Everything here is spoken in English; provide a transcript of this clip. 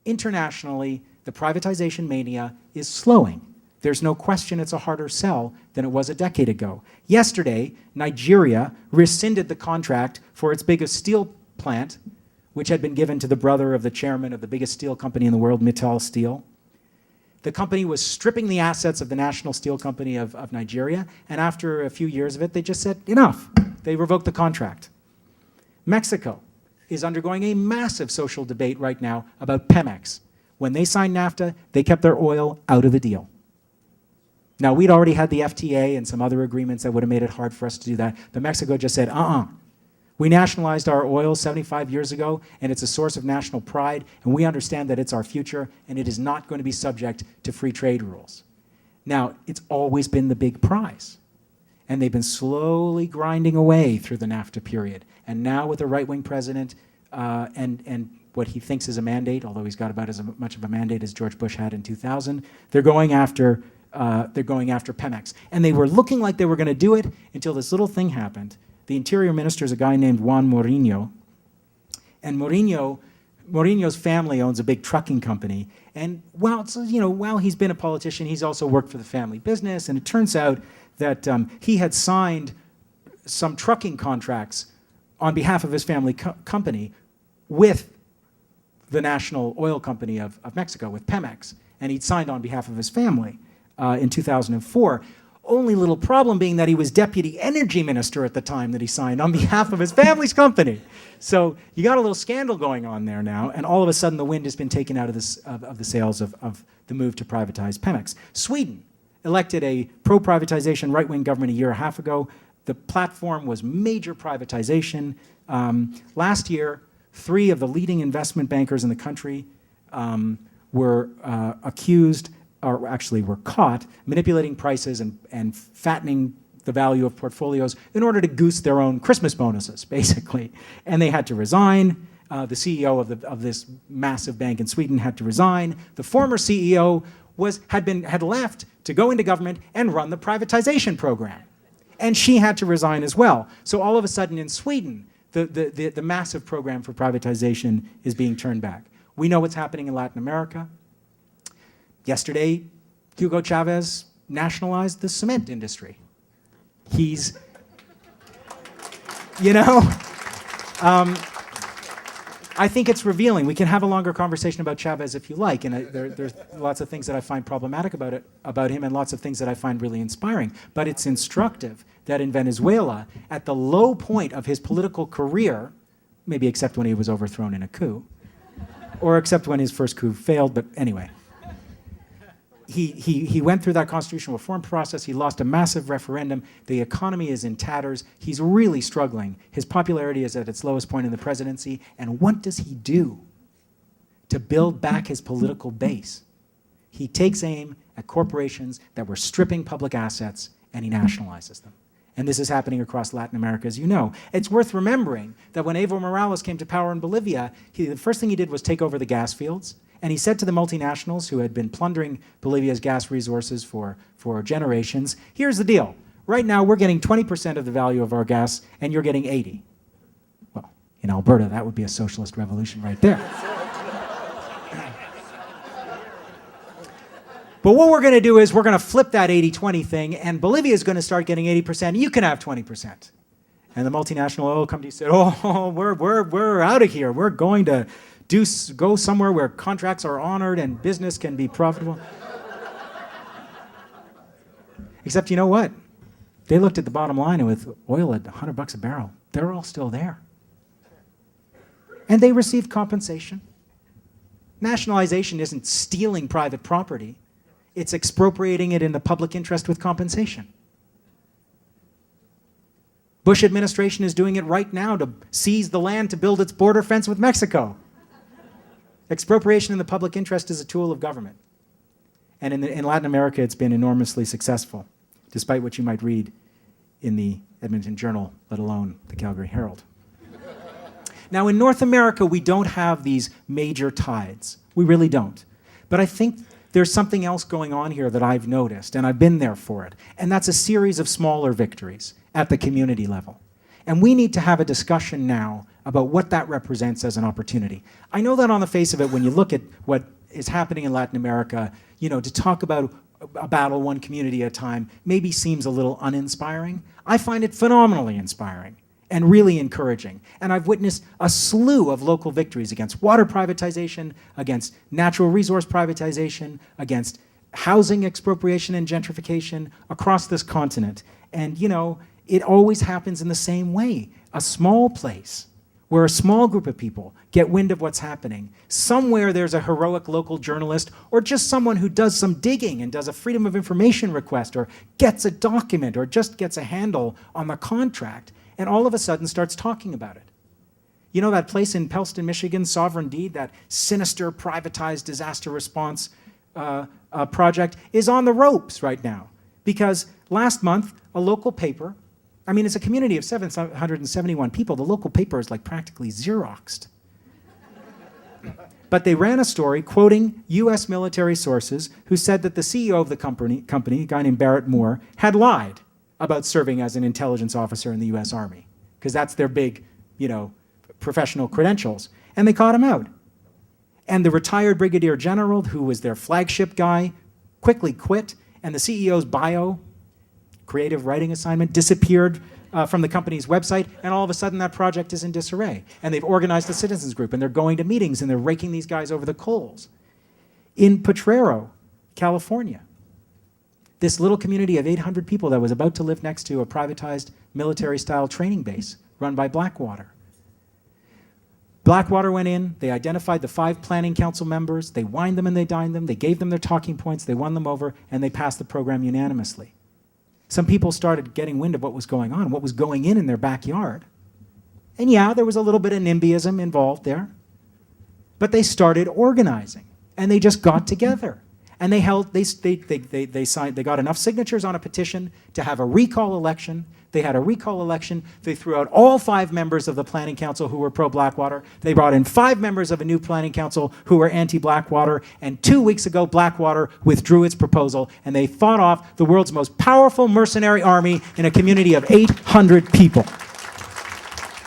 internationally, the privatization mania is slowing. There's no question it's a harder sell than it was a decade ago. Yesterday, Nigeria rescinded the contract for its biggest steel plant, which had been given to the brother of the chairman of the biggest steel company in the world, Mittal Steel. The company was stripping the assets of the National Steel Company of Nigeria, and after a few years of it, they just said, enough. They revoked the contract. Mexico is undergoing a massive social debate right now about Pemex. When they signed NAFTA, they kept their oil out of the deal. Now, we'd already had the FTA and some other agreements that would have made it hard for us to do that, but Mexico just said, We nationalized our oil 75 years ago, and it's a source of national pride, and we understand that it's our future, and it is not going to be subject to free trade rules. Now, it's always been the big prize, and they've been slowly grinding away through the NAFTA period. And now with a right-wing president and what he thinks is a mandate, although he's got about as much of a mandate as George Bush had in 2000, they're going after Pemex. And they were looking like they were going to do it until this little thing happened. The interior minister is a guy named Juan Mourinho. And Mourinho's family owns a big trucking company. And while he's been a politician, he's also worked for the family business. And it turns out that he had signed some trucking contracts on behalf of his family company with the national oil company of Mexico, with Pemex. And he'd signed on behalf of his family in 2004. Only little problem being that he was deputy energy minister at the time that he signed on behalf of his family's company. So you got a little scandal going on there now, and all of a sudden the wind has been taken out of the sails of the move to privatize Pemex. Sweden elected a pro-privatization right-wing government a year and a half ago. The platform was major privatization. Last year, 3 of the leading investment bankers in the country were accused, or actually were caught, manipulating prices and fattening the value of portfolios in order to goose their own Christmas bonuses, basically. And they had to resign. The CEO of this massive bank in Sweden had to resign. The former CEO had left to go into government and run the privatization program. And she had to resign as well. So all of a sudden in Sweden, the massive program for privatization is being turned back. We know what's happening in Latin America. Yesterday, Hugo Chavez nationalized the cement industry. He's, I think it's revealing. We can have a longer conversation about Chavez if you like, and there's lots of things that I find problematic about him and lots of things that I find really inspiring. But it's instructive that in Venezuela, at the low point of his political career, maybe except when he was overthrown in a coup, or except when his first coup failed, but anyway, he went through that constitutional reform process. He lost a massive referendum. The economy is in tatters. He's really struggling. His popularity is at its lowest point in the presidency. And what does he do to build back his political base? He takes aim at corporations that were stripping public assets, and he nationalizes them. And this is happening across Latin America, as you know. It's worth remembering that when Evo Morales came to power in Bolivia, the first thing he did was take over the gas fields. And he said to the multinationals who had been plundering Bolivia's gas resources for generations, here's the deal. Right now, we're getting 20% of the value of our gas, and you're getting 80. Well, in Alberta, that would be a socialist revolution right there. But what we're going to do is we're going to flip that 80-20 thing, and Bolivia is going to start getting 80%, and you can have 20%. And the multinational oil company said, we're out of here. We're going to go somewhere where contracts are honored and business can be profitable. Except you know what? They looked at the bottom line, and with oil at $100 a barrel, they're all still there. And they received compensation. Nationalization isn't stealing private property. It's expropriating it in the public interest with compensation. Bush administration is doing it right now to seize the land to build its border fence with Mexico. Expropriation in the public interest is a tool of government. And in Latin America, it's been enormously successful, despite what you might read in the Edmonton Journal, let alone the Calgary Herald. Now, in North America, we don't have these major tides. We really don't. But I think there's something else going on here that I've noticed, and I've been there for it. And that's a series of smaller victories at the community level. And we need to have a discussion now about what that represents as an opportunity. I know that on the face of it, when you look at what is happening in Latin America, to talk about a battle one community at a time maybe seems a little uninspiring. I find it phenomenally inspiring and really encouraging. And I've witnessed a slew of local victories against water privatization, against natural resource privatization, against housing expropriation and gentrification across this continent. And it always happens in the same way. A small place where a small group of people get wind of what's happening. Somewhere there's a heroic local journalist or just someone who does some digging and does a Freedom of Information request or gets a document or just gets a handle on the contract and all of a sudden starts talking about it. That place in Pellston, Michigan, Sovereign Deed, that sinister privatized disaster response project is on the ropes right now because last month a local paper, it's a community of 771 people. The local paper is like practically Xeroxed. But they ran a story quoting US military sources who said that the CEO of the company, a guy named Barrett Moore, had lied about serving as an intelligence officer in the US Army, because that's their big, professional credentials. And they caught him out. And the retired brigadier general, who was their flagship guy, quickly quit, and the CEO's bio, creative writing assignment, disappeared from the company's website, and all of a sudden that project is in disarray. And they've organized a citizens group, and they're going to meetings, and they're raking these guys over the coals. In Potrero, California, this little community of 800 people that was about to live next to a privatized military-style training base run by Blackwater. Blackwater went in, they identified the 5 planning council members, they wined them and they dined them, they gave them their talking points, they won them over, and they passed the program unanimously. Some people started getting wind of what was going on, what was going in their backyard. And yeah, there was a little bit of NIMBYism involved there. But they started organizing, and they just got together. And they got enough signatures on a petition to have a recall election. They had a recall election. They threw out all 5 members of the planning council who were pro-Blackwater. They brought in 5 members of a new planning council who were anti-Blackwater. And 2 weeks ago, Blackwater withdrew its proposal, and they fought off the world's most powerful mercenary army in a community of 800 people.